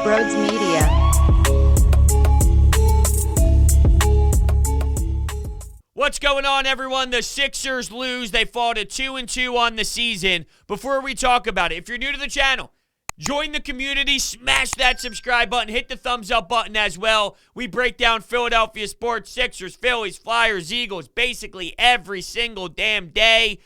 Brodes Media. What's going on, everyone? The Sixers lose. They fall to 2-2 on the season. Before we talk about it, if you're new to the channel, join the community, smash that subscribe button, hit the thumbs up button as well. We break down Philadelphia sports, Sixers, Phillies, Flyers, Eagles, basically every single damn day.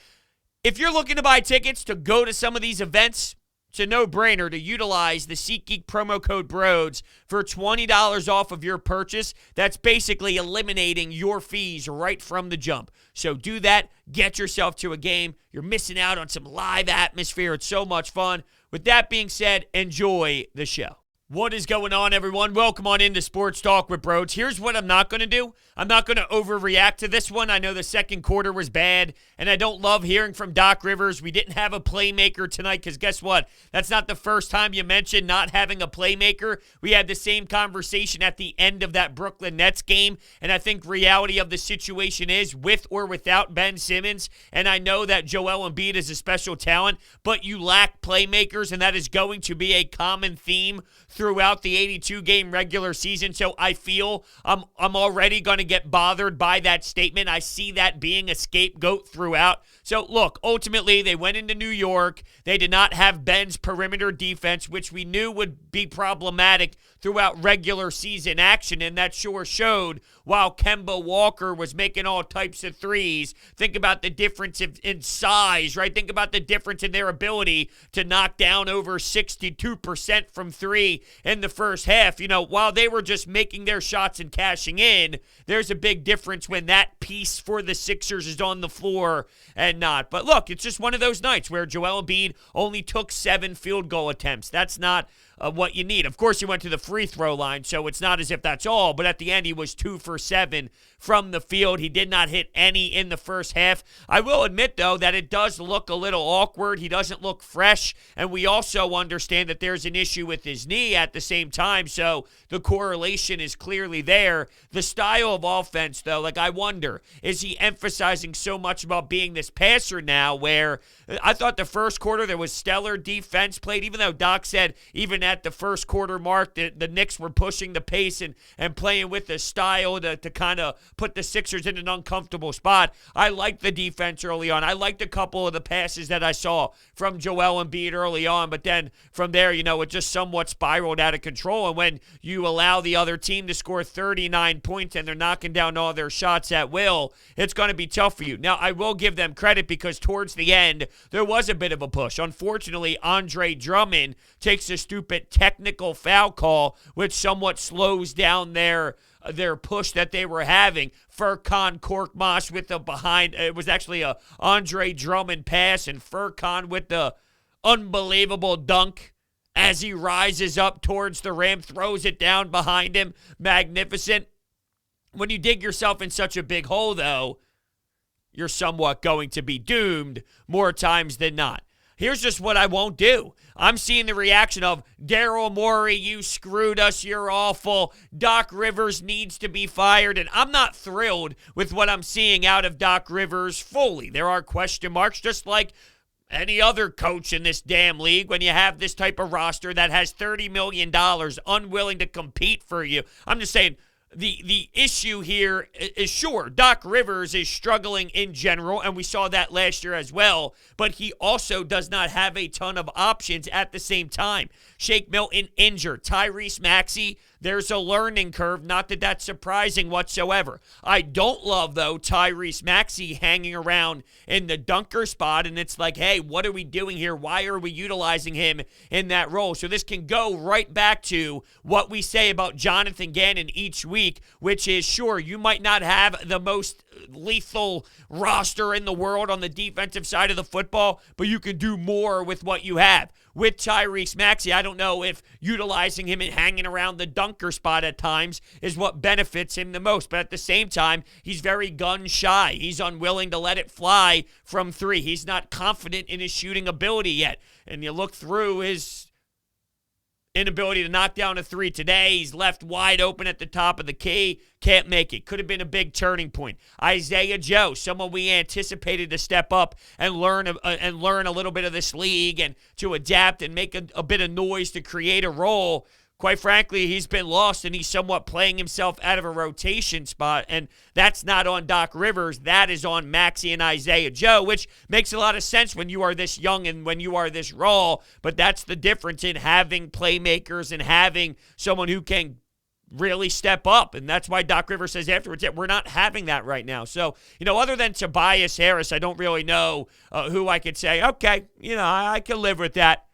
If you're looking to buy tickets to go to some of these events, it's a no-brainer to utilize the SeatGeek promo code Brodes for $20 off of your purchase. That's basically eliminating your fees right from the jump. So do that. Get yourself to a game. You're missing out on some live atmosphere. It's so much fun. With that being said, enjoy the show. What is going on, everyone? Welcome on into Sports Talk with Brodes. Here's what I'm not going to do. I'm not going to overreact to this one. I know the second quarter was bad, and I don't love hearing from Doc Rivers. We didn't have a playmaker tonight because guess what? That's not the first time you mentioned not having a playmaker. We had the same conversation at the end of that Brooklyn Nets game, and I think reality of the situation is with or without Ben Simmons, and I know that Joel Embiid is a special talent, but you lack playmakers, and that is going to be a common theme throughout the 82-game regular season. So I feel I'm already going to get bothered by that statement. I see that being a scapegoat throughout. So look, ultimately they went into New York. They did not have Ben's perimeter defense, which we knew would be problematic throughout regular season action, and that sure showed while Kemba Walker was making all types of threes. Think about the difference in size, right? Think about the difference in their ability to knock down over 62% from three in the first half. You know, while they were just making their shots and cashing in, there's a big difference when that piece for the Sixers is on the floor and not. But look, it's just one of those nights where Joel Embiid only took 7 field goal attempts. That's not what you need. Of course, he went to the free throw line, so it's not as if that's all, but at the end, he was 2 for 7 from the field. He did not hit any in the first half. I will admit, though, that it does look a little awkward. He doesn't look fresh, and we also understand that there's an issue with his knee at the same time, so the correlation is clearly there. The style of offense, though, like I wonder, is he emphasizing so much about being this passer now where I thought the first quarter there was stellar defense played, even though Doc said even at the first quarter mark the Knicks were pushing the pace and playing with the style to kind of put the Sixers in an uncomfortable spot. I liked the defense early on. I liked a couple of the passes that I saw from Joel Embiid early on, but then from there, you know, it just somewhat spiraled out of control, and when you allow the other team to score 39 points and they're knocking down all their shots at will, it's going to be tough for you. Now, I will give them credit because towards the end, there was a bit of a push. Unfortunately, Andre Drummond takes a stupid technical foul call, which somewhat slows down their push that they were having. Furkan Korkmaz with the behind. It was actually a Andre Drummond pass, and Furkan with the unbelievable dunk as he rises up towards the rim, throws it down behind him. Magnificent. When you dig yourself in such a big hole, though, you're somewhat going to be doomed more times than not. Here's just what I won't do. I'm seeing the reaction of Daryl Morey, you screwed us, you're awful. Doc Rivers needs to be fired. And I'm not thrilled with what I'm seeing out of Doc Rivers fully. There are question marks, just like any other coach in this damn league when you have this type of roster that has $30 million unwilling to compete for you. I'm just saying, the issue here is, sure, Doc Rivers is struggling in general, and we saw that last year as well, but he also does not have a ton of options at the same time. Shake Milton injured. Tyrese Maxey, there's a learning curve. Not that that's surprising whatsoever. I don't love, though, Tyrese Maxey hanging around in the dunker spot, and it's like, hey, what are we doing here? Why are we utilizing him in that role? So this can go right back to what we say about Jonathan Gannon each week, which is, sure, you might not have the most lethal roster in the world on the defensive side of the football, but you can do more with what you have. With Tyrese Maxey, I don't know if utilizing him and hanging around the dunker spot at times is what benefits him the most. But at the same time, he's very gun shy. He's unwilling to let it fly from three. He's not confident in his shooting ability yet. And you look through his inability to knock down a three today. He's left wide open at the top of the key. Can't make it. Could have been a big turning point. Isaiah Joe, someone we anticipated to step up and learn a little bit of this league and to adapt and make a bit of noise to create a role. quite frankly, he's been lost and he's somewhat playing himself out of a rotation spot. And that's not on Doc Rivers. That is on Maxey and Isaiah Joe, which makes a lot of sense when you are this young and when you are this raw. But that's the difference in having playmakers and having someone who can really step up. And that's why Doc Rivers says afterwards that we're not having that right now. So, other than Tobias Harris, I don't really know who I could say, okay, I can live with that.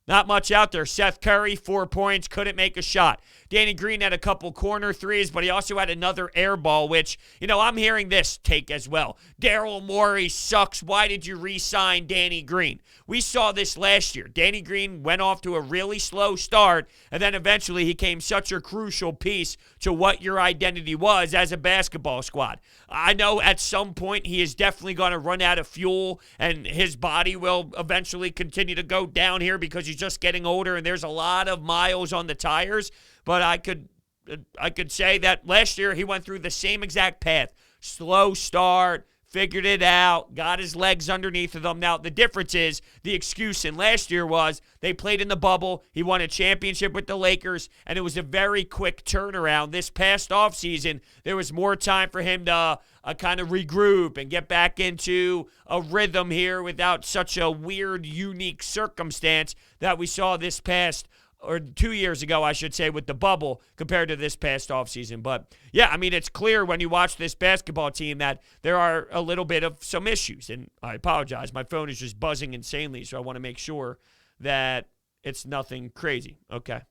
Not much out there. Seth Curry, 4 points, couldn't make a shot. Danny Green had a couple corner threes, but he also had another air ball, which, I'm hearing this take as well. Daryl Morey sucks. Why did you re-sign Danny Green? We saw this last year. Danny Green went off to a really slow start, and then eventually he became such a crucial piece to what your identity was as a basketball squad. I know at some point he is definitely going to run out of fuel, and his body will eventually continue to go down here because he's just getting older, and there's a lot of miles on the tires. But I could say that last year he went through the same exact path. Slow start, figured it out, got his legs underneath of them. Now, the difference is the excuse in last year was they played in the bubble. He won a championship with the Lakers, and it was a very quick turnaround. This past offseason, there was more time for him to kind of regroup and get back into a rhythm here without such a weird, unique circumstance that we saw this past or 2 years ago, I should say, with the bubble compared to this past offseason. But, yeah, it's clear when you watch this basketball team that there are a little bit of some issues. And I apologize. My phone is just buzzing insanely, so I want to make sure that it's nothing crazy. Okay.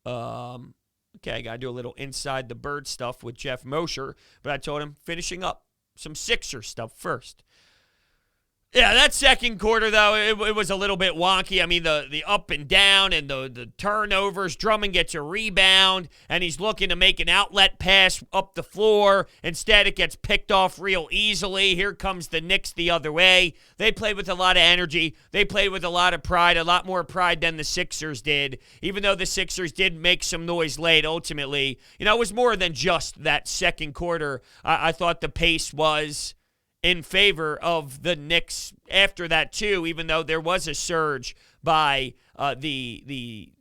Okay, I got to do a little inside the bird stuff with Jeff Mosher, but I told him finishing up some Sixers stuff first. Yeah, that second quarter, though, it was a little bit wonky. The up and down and the turnovers. Drummond gets a rebound, and he's looking to make an outlet pass up the floor. Instead, it gets picked off real easily. Here comes the Knicks the other way. They played with a lot of energy. They played with a lot of pride, a lot more pride than the Sixers did, even though the Sixers did make some noise late ultimately. It was more than just that second quarter. I thought the pace was in favor of the Knicks after that too, even though there was a surge by the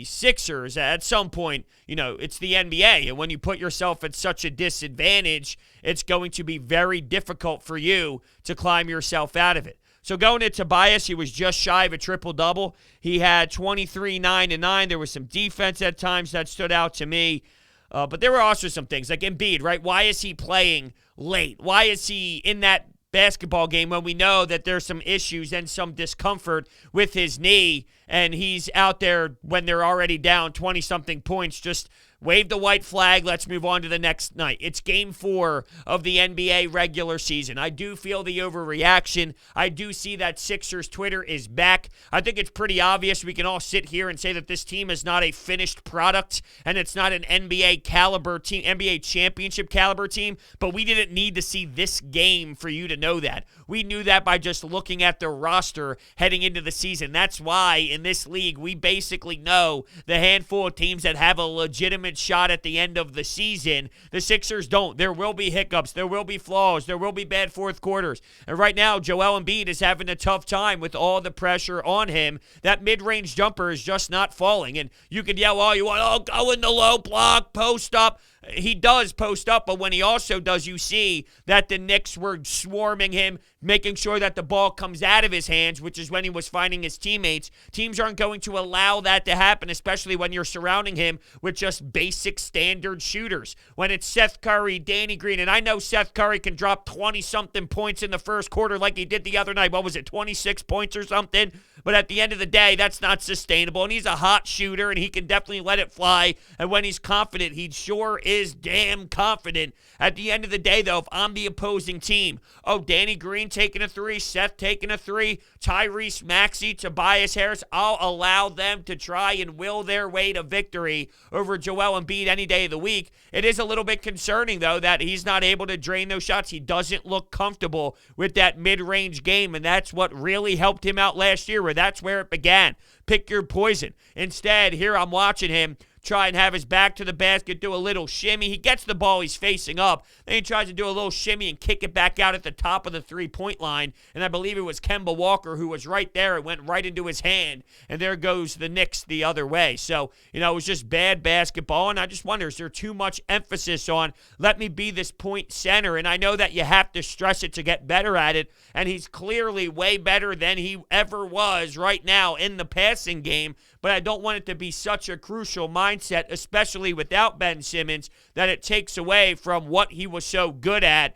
Sixers. At some point, it's the NBA, and when you put yourself at such a disadvantage, it's going to be very difficult for you to climb yourself out of it. So going to Tobias, he was just shy of a triple-double. He had 23, 9, and 9. There was some defense at times that stood out to me. But there were also some things like Embiid, right? Why is he playing late? Why is he in that basketball game when we know that there's some issues and some discomfort with his knee, and he's out there when they're already down 20-something points? Just wave the white flag. Let's move on to the next night. It's game 4 of the NBA regular season. I do feel the overreaction. I do see that Sixers Twitter is back. I think it's pretty obvious. We can all sit here and say that this team is not a finished product and it's not an NBA caliber team, NBA championship caliber team, but we didn't need to see this game for you to know that. We knew that by just looking at the roster heading into the season. That's why in this league, we basically know the handful of teams that have a legitimate shot at the end of the season. The Sixers don't. There will be hiccups. There will be flaws. There will be bad fourth quarters. And right now, Joel Embiid is having a tough time with all the pressure on him. That mid-range jumper is just not falling. And you could yell all you want, oh, go in the low block, post up. He does post up, but when he also does, you see that the Knicks were swarming him, making sure that the ball comes out of his hands, which is when he was finding his teammates. Teams aren't going to allow that to happen, especially when you're surrounding him with just basic standard shooters. When it's Seth Curry, Danny Green, and I know Seth Curry can drop 20-something points in the first quarter like he did the other night. What was it, 26 points or something? But at the end of the day, that's not sustainable, and he's a hot shooter, and he can definitely let it fly. And when he's confident, he sure is damn confident. At the end of the day, though, if I'm the opposing team, Danny Green taking a 3, Seth taking a 3, Tyrese Maxey, Tobias Harris, I'll allow them to try and will their way to victory over Joel Embiid any day of the week. It is a little bit concerning, though, that he's not able to drain those shots. He doesn't look comfortable with that mid-range game, and that's what really helped him out last year, where that's where it began. Pick your poison. Instead, here I'm watching him try and have his back to the basket, do a little shimmy. He gets the ball, he's facing up. Then he tries to do a little shimmy and kick it back out at the top of the three-point line. And I believe it was Kemba Walker who was right there. It went right into his hand. And there goes the Knicks the other way. So, it was just bad basketball. And I just wonder, is there too much emphasis on let me be this point center? And I know that you have to stress it to get better at it. And he's clearly way better than he ever was right now in the passing game. But I don't want it to be such a crucial mindset, especially without Ben Simmons, that it takes away from what he was so good at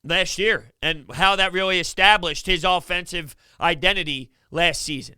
last year and how that really established his offensive identity last season.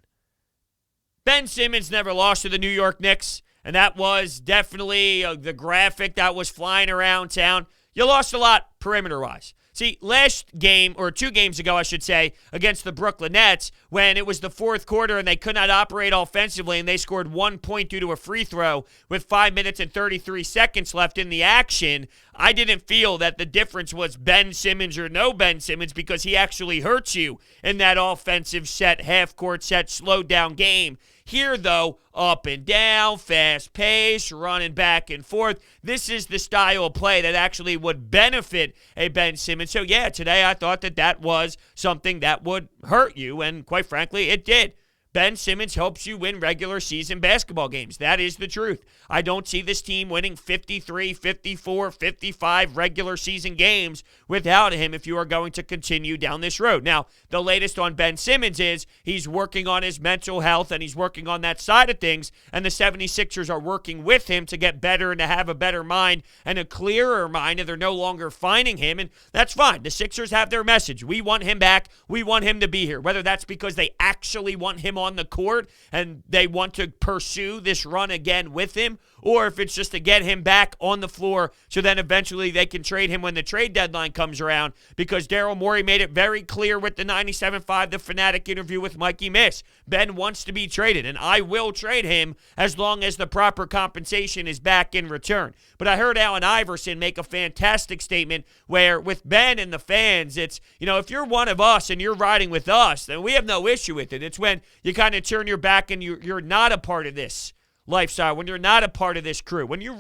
Ben Simmons never lost to the New York Knicks, and that was definitely the graphic that was flying around town. You lost a lot perimeter-wise. See, last game, or 2 games ago, I should say, against the Brooklyn Nets, when it was the fourth quarter and they could not operate offensively and they scored 1 point due to a free throw with 5 minutes and 33 seconds left in the action, I didn't feel that the difference was Ben Simmons or no Ben Simmons because he actually hurts you in that offensive set, half-court set, slowed-down game. Here, though, up and down, fast pace, running back and forth. This is the style of play that actually would benefit a Ben Simmons. So, yeah, today I thought that was something that would hurt you, and quite frankly, it did. Ben Simmons helps you win regular season basketball games. That is the truth. I don't see this team winning 53, 54, 55 regular season games without him if you are going to continue down this road. Now, the latest on Ben Simmons is he's working on his mental health and he's working on that side of things, and the 76ers are working with him to get better and to have a better mind and a clearer mind, and they're no longer finding him, and that's fine. The Sixers have their message. We want him back. We want him to be here, whether that's because they actually want him on the court and they want to pursue this run again with him, or if it's just to get him back on the floor so then eventually they can trade him when the trade deadline comes around, because Daryl Morey made it very clear with the 97.5 The Fanatic interview with Mikey Miss. Ben wants to be traded, and I will trade him as long as the proper compensation is back in return. But I heard Allen Iverson make a fantastic statement where with Ben and the fans, it's, if you're one of us and you're riding with us, then we have no issue with it. It's when you kind of turn your back and you're not a part of this lifestyle, when you're not a part of this crew, when you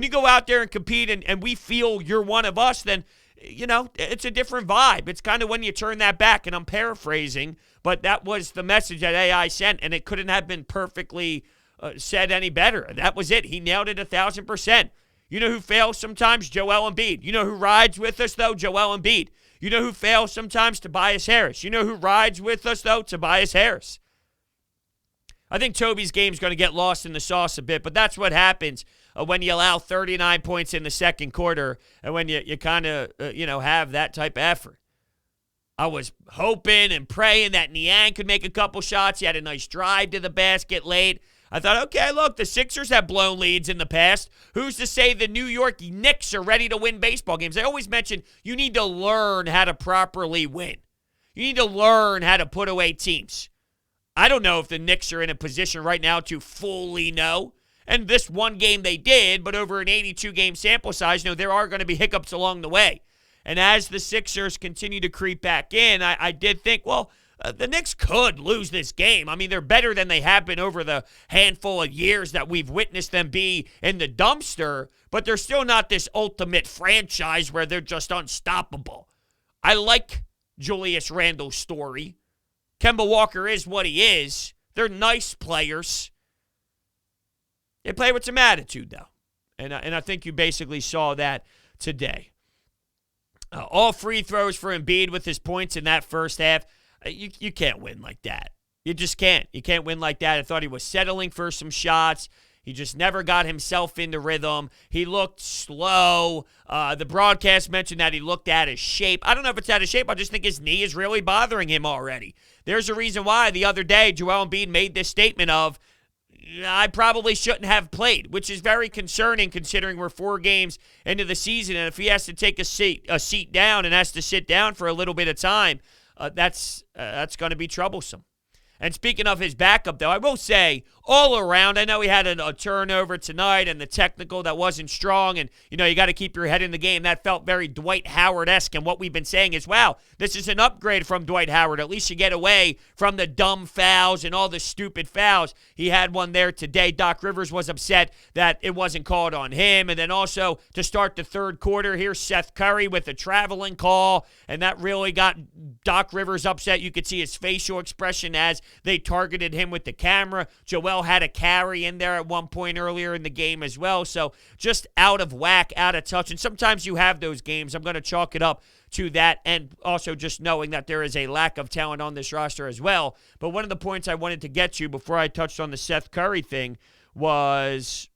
go out there and compete and we feel you're one of us, then it's a different vibe. It's kind of when you turn that back, and I'm paraphrasing, but that was the message that AI sent, and it couldn't have been perfectly said any better. That was it. He nailed it 1,000%. You know who fails sometimes? Joel Embiid. You know who rides with us, though? Joel Embiid. You know who fails sometimes? Tobias Harris. You know who rides with us, though? Tobias Harris. I think Toby's game's going to get lost in the sauce a bit, but that's what happens when you allow 39 points in the second quarter and when you kind of, have that type of effort. I was hoping and praying that Niang could make a couple shots. He had a nice drive to the basket late. I thought, okay, look, the Sixers have blown leads in the past. Who's to say the New York Knicks are ready to win baseball games? I always mention you need to learn how to properly win. You need to learn how to put away teams. I don't know if the Knicks are in a position right now to fully know. And this one game they did, but over an 82-game sample size, there are going to be hiccups along the way. And as the Sixers continue to creep back in, I did think, the Knicks could lose this game. I mean, they're better than they have been over the handful of years that we've witnessed them be in the dumpster, but they're still not this ultimate franchise where they're just unstoppable. I like Julius Randle's story. Kemba Walker is what he is. They're nice players. They play with some attitude, though. And I think you basically saw that today. All free throws for Embiid with his points in that first half. You can't win like that. You just can't. You can't win like that. I thought he was settling for some shots. He just never got himself into rhythm. He looked slow. The broadcast mentioned that he looked out of shape. I don't know if it's out of shape. I just think his knee is really bothering him already. There's a reason why the other day Joel Embiid made this statement of, I probably shouldn't have played, which is very concerning considering we're 4 games into the season. And if he has to take a seat down and has to sit down for a little bit of time, that's going to be troublesome. And speaking of his backup, though, I will say all around, I know he had a turnover tonight and the technical that wasn't strong. And, you got to keep your head in the game. That felt very Dwight Howard-esque. And what we've been saying is, wow, this is an upgrade from Dwight Howard. At least you get away from the dumb fouls and all the stupid fouls. He had one there today. Doc Rivers was upset that it wasn't called on him. And then also to start the third quarter, here's Seth Curry with a traveling call. And that really got Doc Rivers upset. You could see his facial expression as they targeted him with the camera. Joel had a carry in there at one point earlier in the game as well. So just out of whack, out of touch. And sometimes you have those games. I'm going to chalk it up to that, and also just knowing that there is a lack of talent on this roster as well. But one of the points I wanted to get to before I touched on the Seth Curry thing was,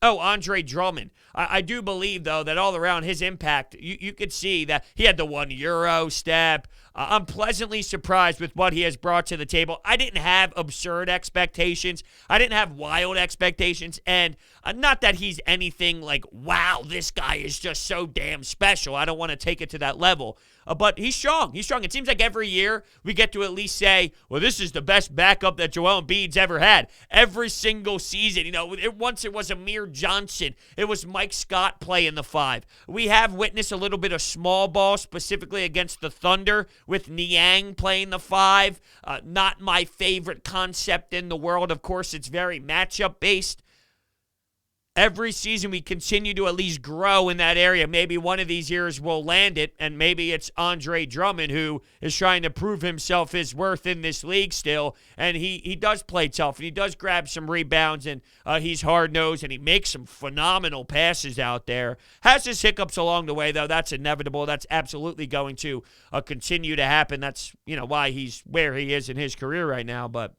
Andre Drummond. I do believe, though, that all around his impact, you could see that he had the 1 Euro step. I'm pleasantly surprised with what he has brought to the table. I didn't have absurd expectations. I didn't have wild expectations. And not that he's anything like, wow, this guy is just so damn special. I don't want to take it to that level. But he's strong. He's strong. It seems like every year we get to at least say, well, this is the best backup that Joel Embiid's ever had. Every single season. Once it was Amir Johnson. It was Mike Scott playing the 5. We have witnessed a little bit of small ball, specifically against the Thunder, with Niang playing the 5. Not my favorite concept in the world. Of course, it's very matchup-based. Every season we continue to at least grow in that area. Maybe one of these years we'll land it, and maybe it's Andre Drummond who is trying to prove himself his worth in this league still. And he does play tough, and he does grab some rebounds, and he's hard-nosed, and he makes some phenomenal passes out there. Has his hiccups along the way, though. That's inevitable. That's absolutely going to continue to happen. That's why he's where he is in his career right now, but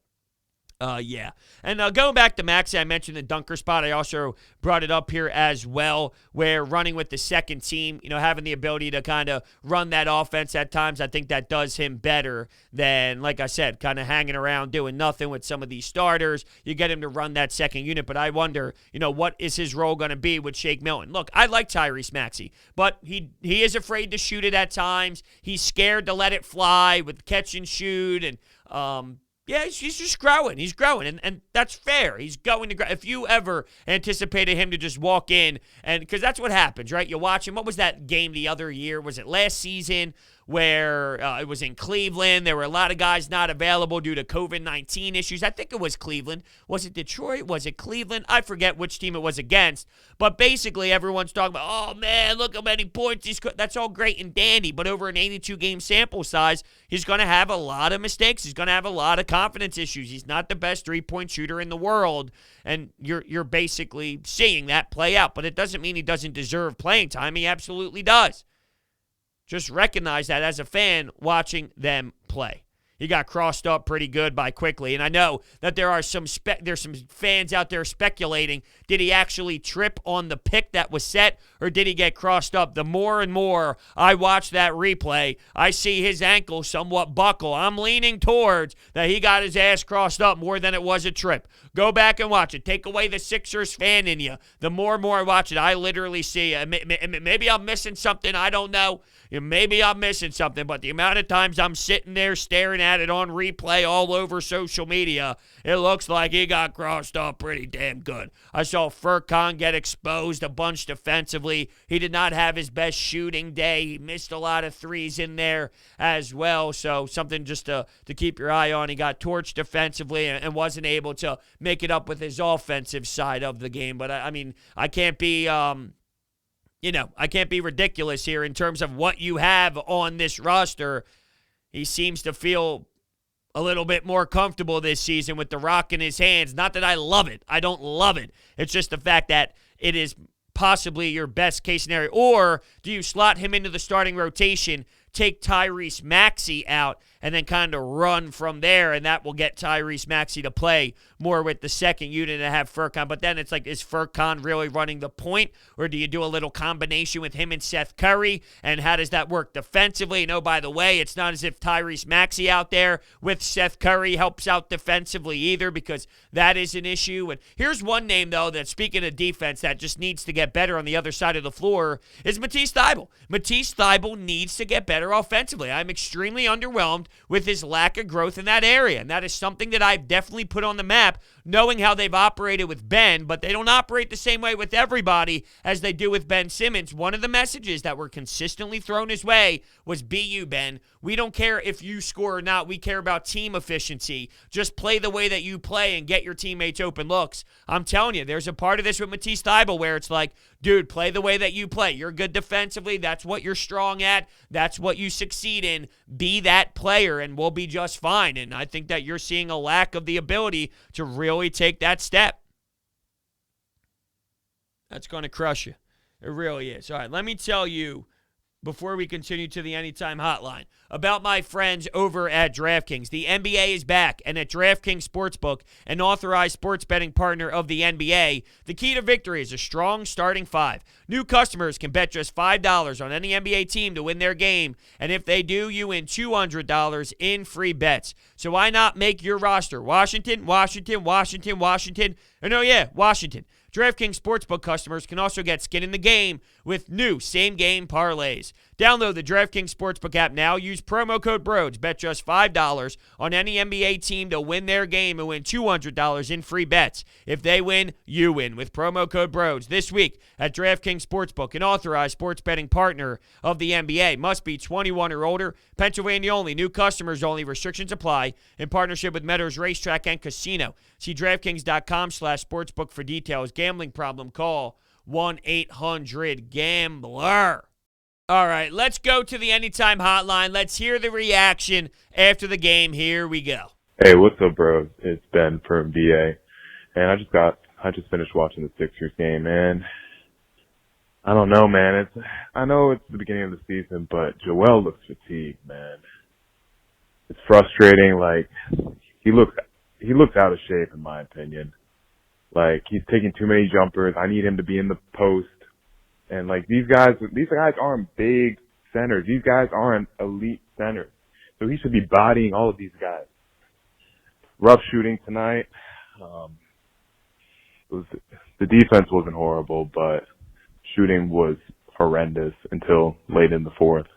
yeah. And going back to Maxey, I mentioned the dunker spot. I also brought it up here as well, where running with the second team, having the ability to kind of run that offense at times, I think that does him better than, like I said, kind of hanging around doing nothing with some of these starters. You get him to run that second unit, but I wonder, what is his role going to be with Shake Milton? Look, I like Tyrese Maxey, but he is afraid to shoot it at times. He's scared to let it fly with catch and shoot, and yeah, he's just growing. He's growing, and that's fair. He's going to grow. If you ever anticipated him to just walk in, and because that's what happens, right? You watch him. What was that game the other year? Was it last season where it was in Cleveland? There were a lot of guys not available due to COVID-19 issues. I think it was Cleveland. Was it Detroit? Was it Cleveland? I forget which team it was against. But basically, everyone's talking about, oh, man, look how many points he's got. That's all great and dandy. But over an 82-game sample size, he's going to have a lot of mistakes. He's going to have a lot of confidence issues. He's not the best three-point shooter in the world. And you're basically seeing that play out. But it doesn't mean he doesn't deserve playing time. He absolutely does. Just recognize that as a fan watching them play. He got crossed up pretty good by Quickly, and I know that there's some fans out there speculating, did he actually trip on the pick that was set, or did he get crossed up? The more and more I watch that replay, I see his ankle somewhat buckle. I'm leaning towards that he got his ass crossed up more than it was a trip. Go back and watch it. Take away the Sixers fan in you. The more and more I watch it, I literally see, maybe I'm missing something, I don't know. Maybe I'm missing something, but the amount of times I'm sitting there staring at it on replay all over social media, it looks like he got crossed up pretty damn good. I saw Furkan get exposed a bunch defensively. He did not have his best shooting day. He missed a lot of threes in there as well, so something just to keep your eye on. He got torched defensively and wasn't able to make it up with his offensive side of the game, but I mean, I can't be... I can't be ridiculous here in terms of what you have on this roster. He seems to feel a little bit more comfortable this season with the rock in his hands. Not that I love it. I don't love it. It's just the fact that it is possibly your best case scenario. Or do you slot him into the starting rotation, take Tyrese Maxey out, and then kind of run from there, and that will get Tyrese Maxey to play more with the second unit and have Furkan. But then it's like, is Furkan really running the point, or do you do a little combination with him and Seth Curry, and how does that work defensively? By the way, it's not as if Tyrese Maxey out there with Seth Curry helps out defensively either, because that is an issue. And here's one name, though, that speaking of defense that just needs to get better on the other side of the floor is Matisse Thybulle. Matisse Thybulle needs to get better offensively. I'm extremely underwhelmed with his lack of growth in that area. And that is something that I've definitely put on the map, knowing how they've operated with Ben, but they don't operate the same way with everybody as they do with Ben Simmons. One of the messages that were consistently thrown his way was, be you, Ben. We don't care if you score or not. We care about team efficiency. Just play the way that you play and get your teammates open looks. I'm telling you, there's a part of this with Matisse Thybulle where it's like, dude, play the way that you play. You're good defensively. That's what you're strong at. That's what you succeed in. Be that player, and we'll be just fine. And I think that you're seeing a lack of the ability to really take that step. That's going to crush you. It really is. All right, let me tell you, before we continue to the Anytime Hotline, about my friends over at DraftKings. The NBA is back, and at DraftKings Sportsbook, an authorized sports betting partner of the NBA, the key to victory is a strong starting five. New customers can bet just $5 on any NBA team to win their game, and if they do, you win $200 in free bets. So why not make your roster Washington, Washington, Washington, Washington, and oh yeah, Washington. DraftKings Sportsbook customers can also get skin in the game with new same-game parlays. Download the DraftKings Sportsbook app now. Use promo code Brodes. Bet just $5 on any NBA team to win their game and win $200 in free bets. If they win, you win with promo code Brodes. This week at DraftKings Sportsbook, an authorized sports betting partner of the NBA. Must be 21 or older. Pennsylvania only. New customers only. Restrictions apply. In partnership with Meadows Racetrack and Casino. See DraftKings.com/sportsbook for details. Gambling problem? Call 1-800-GAMBLER. All right, let's go to the Anytime Hotline. Let's hear the reaction after the game. Here we go. Hey, what's up, bro? It's Ben from BA, and I just finished watching the Sixers game, and I don't know, man. I know it's the beginning of the season, but Joel looks fatigued, man. It's frustrating. Like he looks out of shape, in my opinion. Like he's taking too many jumpers. I need him to be in the post. And like these guys aren't big centers. These guys aren't elite centers. So he should be bodying all of these guys. Rough shooting tonight. The defense wasn't horrible, but shooting was horrendous until late in the fourth.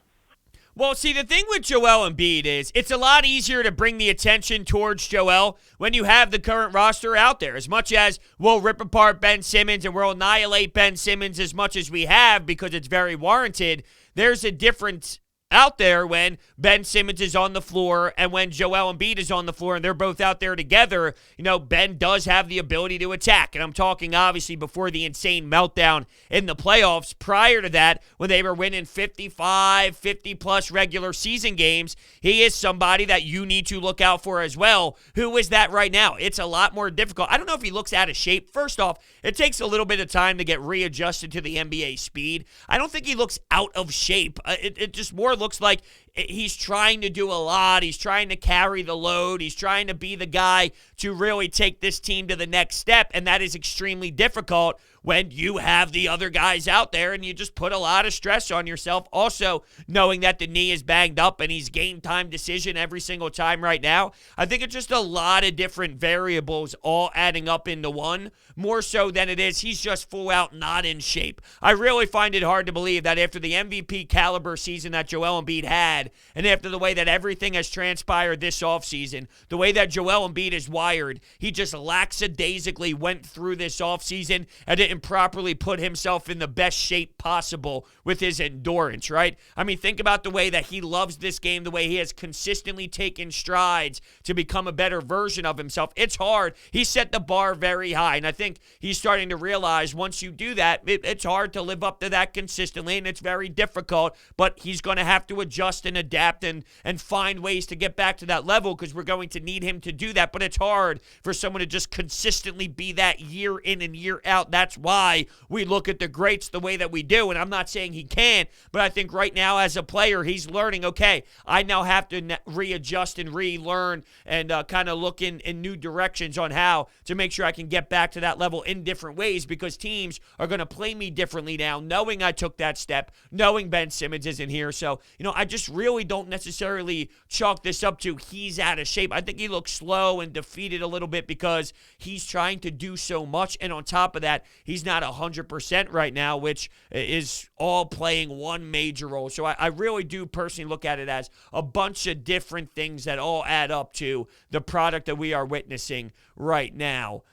Well, see, the thing with Joel Embiid is it's a lot easier to bring the attention towards Joel when you have the current roster out there. As much as we'll rip apart Ben Simmons and we'll annihilate Ben Simmons as much as we have because it's very warranted, there's a difference out there when Ben Simmons is on the floor and when Joel Embiid is on the floor and they're both out there together. You know, Ben does have the ability to attack. And I'm talking obviously before the insane meltdown in the playoffs. Prior to that, when they were winning 50-plus regular season games, he is somebody that you need to look out for as well. Who is that right now? It's a lot more difficult. I don't know if he looks out of shape. First off, it takes a little bit of time to get readjusted to the NBA speed. I don't think he looks out of shape. It just more looks like he's trying to do a lot. He's trying to carry the load. He's trying to be the guy to really take this team to the next step, and that is extremely difficult when you have the other guys out there and you just put a lot of stress on yourself. Also, knowing that the knee is banged up and he's game time decision every single time right now. I think it's just a lot of different variables all adding up into one, more so than it is he's just full out not in shape. I really find it hard to believe that after the MVP caliber season that Joel Embiid had, and after the way that everything has transpired this offseason, the way that Joel Embiid is wired, he just lackadaisically went through this offseason and didn't properly put himself in the best shape possible with his endurance, right? I mean, think about the way that he loves this game, the way he has consistently taken strides to become a better version of himself. It's hard. He set the bar very high, and I think he's starting to realize once you do that, it's hard to live up to that consistently, and it's very difficult, but he's going to have to adjust and adapt and find ways to get back to that level because we're going to need him to do that, but it's hard for someone to just consistently be that year in and year out. That's why we look at the greats the way that we do, and I'm not saying he can't, but I think right now as a player, he's learning, okay, I now have to readjust and relearn and kind of look in new directions on how to make sure I can get back to that level in different ways because teams are going to play me differently now, knowing I took that step, knowing Ben Simmons isn't here. So, I just really really don't necessarily chalk this up to he's out of shape. I think he looks slow and defeated a little bit because he's trying to do so much. And on top of that, he's not 100% right now, which is all playing one major role. So I really do personally look at it as a bunch of different things that all add up to the product that we are witnessing right now.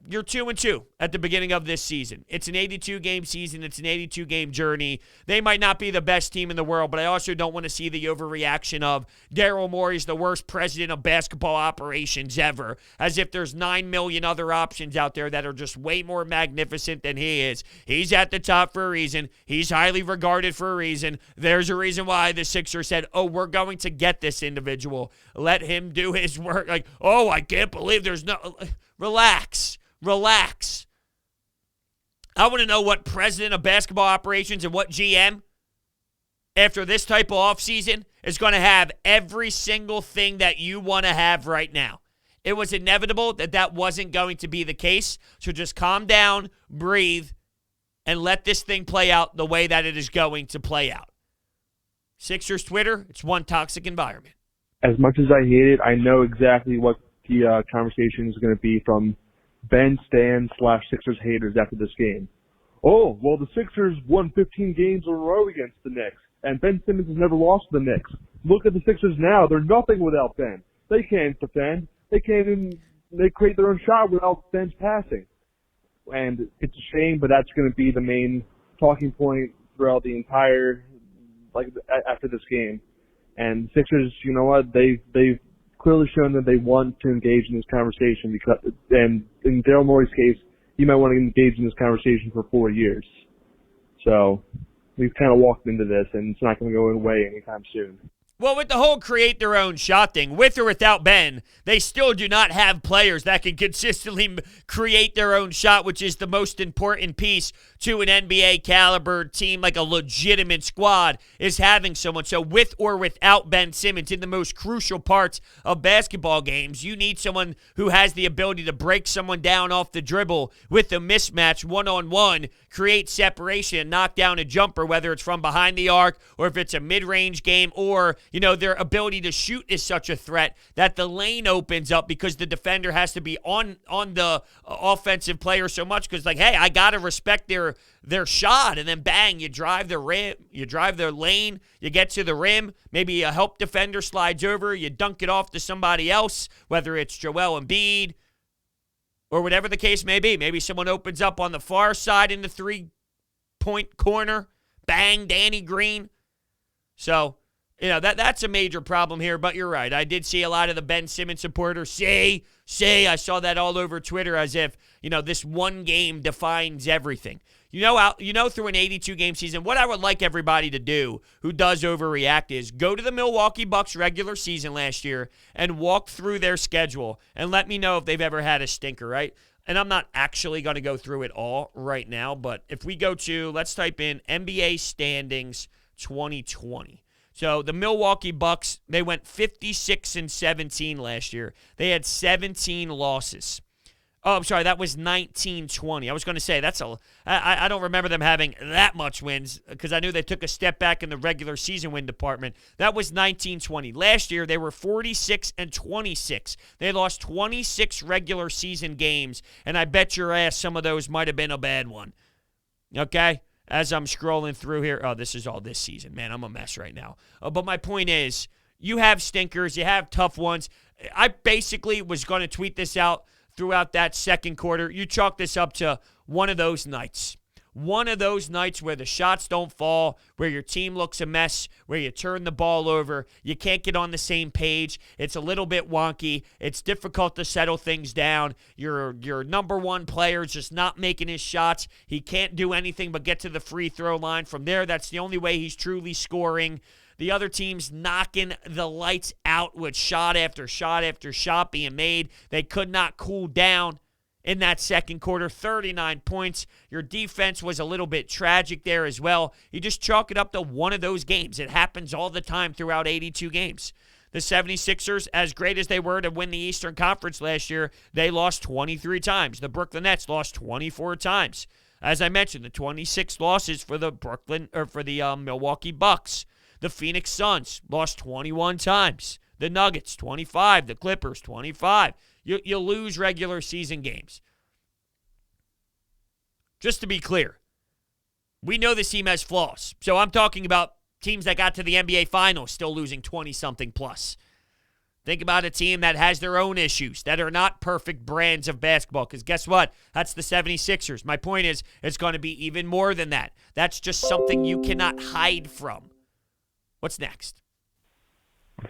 You're 2-2 at the beginning of this season. It's an 82-game season. It's an 82-game journey. They might not be the best team in the world, but I also don't want to see the overreaction of Daryl Morey's the worst president of basketball operations ever, as if there's 9 million other options out there that are just way more magnificent than he is. He's at the top for a reason. He's highly regarded for a reason. There's a reason why the Sixers said, oh, we're going to get this individual. Let him do his work. Like, oh, I can't believe there's no... Relax. I want to know what president of basketball operations and what GM, after this type of offseason, is going to have every single thing that you want to have right now. It was inevitable that wasn't going to be the case. So just calm down, breathe, and let this thing play out the way that it is going to play out. Sixers Twitter, it's one toxic environment. As much as I hate it, I know exactly what the conversation is going to be from Ben Stan/Sixers haters after this game. Oh, well, the Sixers won 15 games in a row against the Knicks, and Ben Simmons has never lost to the Knicks. Look at the Sixers now. They're nothing without Ben. They can't defend. They create their own shot without Ben's passing. And it's a shame, but that's going to be the main talking point throughout the entire, after this game. And Sixers, you know what, they've clearly shown that they want to engage in this conversation and in Daryl Morey's case, he might want to engage in this conversation for 4 years. So we've kind of walked into this, and it's not going to go away anytime soon. Well, with the whole create their own shot thing, with or without Ben, they still do not have players that can consistently create their own shot, which is the most important piece to an NBA caliber team, like a legitimate squad, is having someone. So with or without Ben Simmons in the most crucial parts of basketball games, you need someone who has the ability to break someone down off the dribble with a mismatch one-on-one, create separation, and knock down a jumper, whether it's from behind the arc or if it's a mid-range game, or their ability to shoot is such a threat that the lane opens up because the defender has to be on the offensive player so much because, hey, I got to respect their shot. And then, bang, you drive the rim, you drive their lane, you get to the rim, maybe a help defender slides over, you dunk it off to somebody else, whether it's Joel Embiid or whatever the case may be. Maybe someone opens up on the far side in the three-point corner, bang, Danny Green. So... that's a major problem here, but you're right. I did see a lot of the Ben Simmons supporters say, I saw that all over Twitter as if, this one game defines everything. Through an 82-game season, what I would like everybody to do who does overreact is go to the Milwaukee Bucks regular season last year and walk through their schedule and let me know if they've ever had a stinker, right? And I'm not actually going to go through it all right now, but if we go to, let's type in NBA standings 2020. So the Milwaukee Bucks, they went 56-17 last year. They had 17 losses. Oh, I'm sorry, that was 19-20. I was going to say I don't remember them having that much wins because I knew they took a step back in the regular season win department. That was 19-20. Last year they were 46-26. They lost 26 regular season games, and I bet your ass some of those might have been a bad one. Okay? As I'm scrolling through here, this is all this season. Man, I'm a mess right now. But my point is, you have stinkers, you have tough ones. I basically was going to tweet this out throughout that second quarter. You chalk this up to one of those nights. One of those nights where the shots don't fall, where your team looks a mess, where you turn the ball over, you can't get on the same page, it's a little bit wonky, it's difficult to settle things down, your number one player is just not making his shots, he can't do anything but get to the free throw line. From there, that's the only way he's truly scoring. The other team's knocking the lights out with shot after shot after shot being made. They could not cool down. In that second quarter, 39 points. Your defense was a little bit tragic there as well. You just chalk it up to one of those games. It happens all the time throughout 82 games. The 76ers, as great as they were to win the Eastern Conference last year, they lost 23 times. The Brooklyn Nets lost 24 times. As I mentioned, the 26 losses for the Milwaukee Bucks. The Phoenix Suns lost 21 times. The Nuggets, 25. The Clippers, 25. You lose regular season games. Just to be clear, we know this team has flaws. So I'm talking about teams that got to the NBA Finals still losing 20-something plus. Think about a team that has their own issues, that are not perfect brands of basketball, because guess what? That's the 76ers. My point is, it's going to be even more than that. That's just something you cannot hide from. What's next?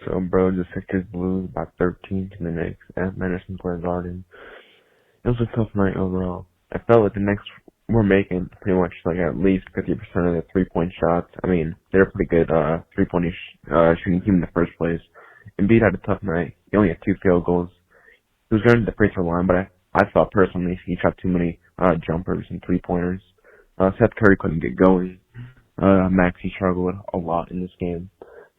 So, bro, the Sixers lose by 13 to the Knicks at Madison Square Garden. It was a tough night overall. I felt like the Knicks were making pretty much like at least 50% of the three-point shots. I mean, they're a pretty good three-point shooting team in the first place. Embiid had a tough night. He only had 2 field goals. He was going to the free throw line, but I thought personally he shot too many jumpers and three-pointers. Seth Curry couldn't get going. Maxey struggled a lot in this game.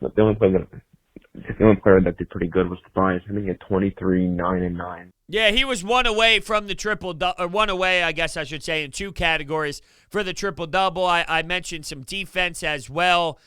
But the only player that did pretty good was Tobias. I think he had 23, 9, and 9. Yeah, he was one away from the triple-double, or one away, I guess I should say, in 2 categories for the triple-double. I mentioned some defense as well.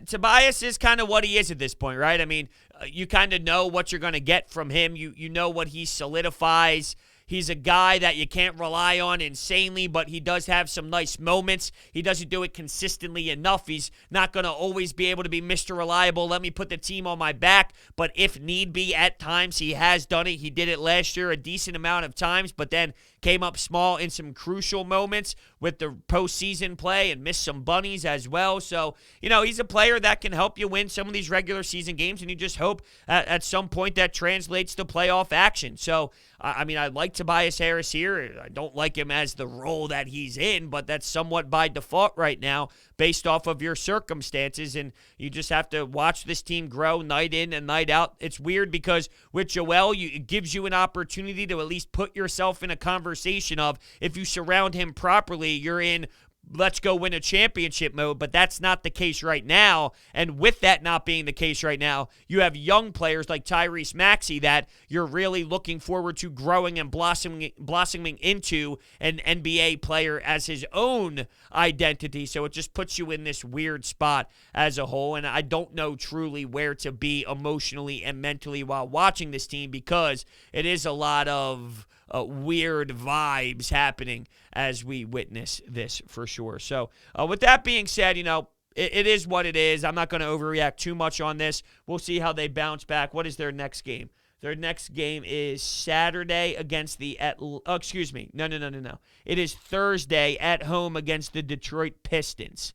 Tobias is kind of what he is at this point, right? I mean, you kind of know what you're going to get from him. You know what he solidifies. He's a guy that you can't rely on insanely, but he does have some nice moments. He doesn't do it consistently enough. He's not going to always be able to be Mr. Reliable. Let me put the team on my back. But if need be, at times he has done it. He did it last year a decent amount of times, but then came up small in some crucial moments with the postseason play and missed some bunnies as well. So, he's a player that can help you win some of these regular season games, and you just hope at some point that translates to playoff action. So, I like Tobias Harris here. I don't like him as the role that he's in, but that's somewhat by default right now based off of your circumstances, and you just have to watch this team grow night in and night out. It's weird because with Joel, it gives you an opportunity to at least put yourself in a conversation of, if you surround him properly, you're in let's go win a championship mode, but that's not the case right now. And with that not being the case right now, you have young players like Tyrese Maxey that you're really looking forward to growing and blossoming into an NBA player as his own identity. So it just puts you in this weird spot as a whole, and I don't know truly where to be emotionally and mentally while watching this team, because it is a lot of weird vibes happening as we witness this for sure. So with that being said, it is what it is. I'm not going to overreact too much on this. We'll see how they bounce back. What is their next game? Their next game is Saturday against the No. It is Thursday at home against the Detroit Pistons.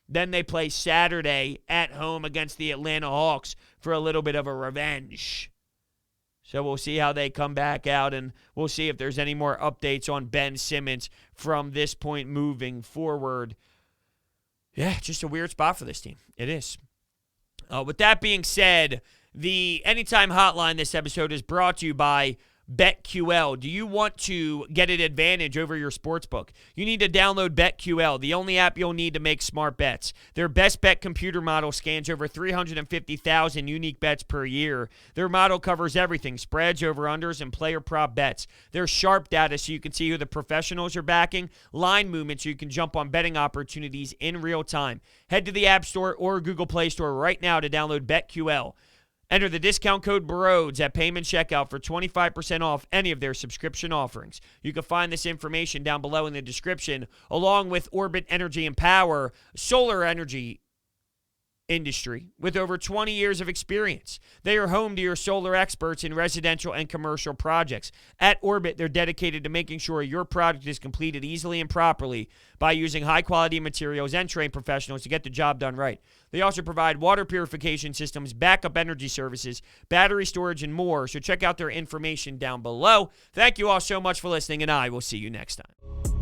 Then they play Saturday at home against the Atlanta Hawks for a little bit of a revenge. So we'll see how they come back out, and we'll see if there's any more updates on Ben Simmons from this point moving forward. Yeah, just a weird spot for this team. It is. With that being said, the Anytime Hotline this episode is brought to you by BetQL. Do you want to get an advantage over your sportsbook? You need to download BetQL, the only app you'll need to make smart bets. Their best bet computer model scans over 350,000 unique bets per year. Their model covers everything: spreads, over-unders, and player prop bets. There's sharp data so you can see who the professionals are backing, line movements so you can jump on betting opportunities in real time. Head to the App Store or Google Play Store right now to download BetQL. Enter the discount code Brodes at payment checkout for 25% off any of their subscription offerings. You can find this information down below in the description, along with Orbit Energy and Power, solar energy industry with over 20 years of experience. They are home to your solar experts in residential and commercial projects. At Orbit, they're dedicated to making sure your project is completed easily and properly by using high-quality materials and trained professionals to get the job done right. They also provide water purification systems, backup energy services, battery storage, and more, so check out their information down below. Thank you all so much for listening, and I will see you next time.